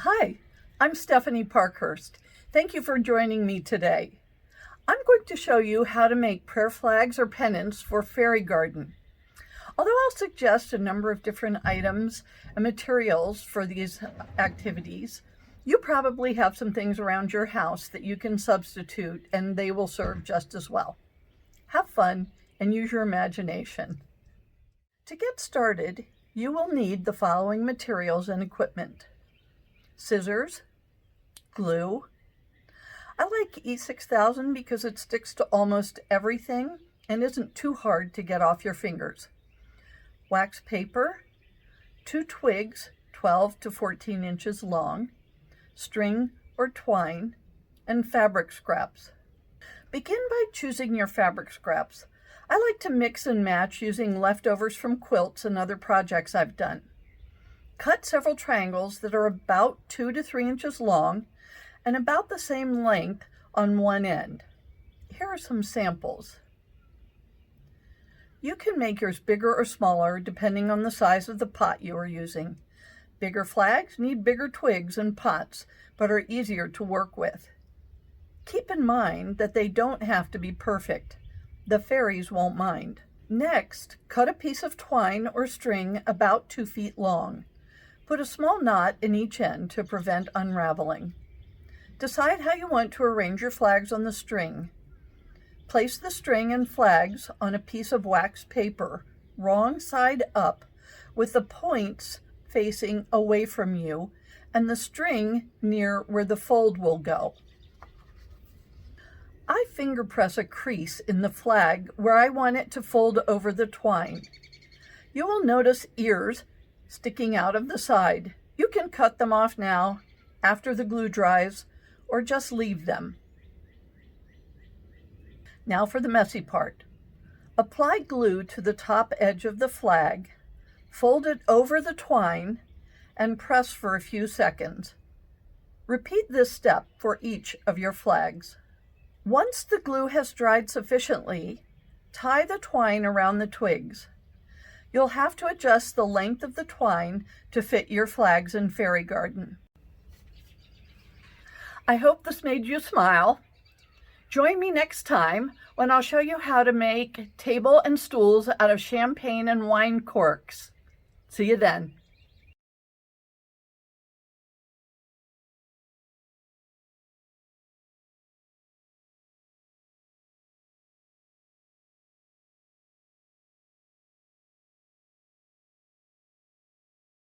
Hi, I'm Stephanie Parkhurst. Thank you for joining me today. I'm going to show you how to make prayer flags or pennants for fairy garden. Although I'll suggest a number of different items and materials for these activities, you probably have some things around your house that you can substitute and they will serve just as well. Have fun and use your imagination. To get started, you will need the following materials and equipment: scissors, glue. I like E6000 because it sticks to almost everything and isn't too hard to get off your fingers. Wax paper, 2 twigs 12 to 14 inches long, string or twine, and fabric scraps. Begin by choosing your fabric scraps. I like to mix and match using leftovers from quilts and other projects I've done. Cut several triangles that are about 2 to 3 inches long and about the same length on one end. Here are some samples. You can make yours bigger or smaller depending on the size of the pot you are using. Bigger flags need bigger twigs and pots, but are easier to work with. Keep in mind that they don't have to be perfect. The fairies won't mind. Next, cut a piece of twine or string about 2 feet long. Put a small knot in each end to prevent unraveling. Decide how you want to arrange your flags on the string. Place the string and flags on a piece of wax paper, wrong side up, with the points facing away from you and the string near where the fold will go. I finger press a crease in the flag where I want it to fold over the twine. You will notice ears sticking out of the side. You can cut them off now, after the glue dries, or just leave them. Now for the messy part. Apply glue to the top edge of the flag, fold it over the twine, and press for a few seconds. Repeat this step for each of your flags. Once the glue has dried sufficiently, tie the twine around the twigs. You'll have to adjust the length of the twine to fit your flags in fairy garden. I hope this made you smile. Join me next time when I'll show you how to make table and stools out of champagne and wine corks. See you then.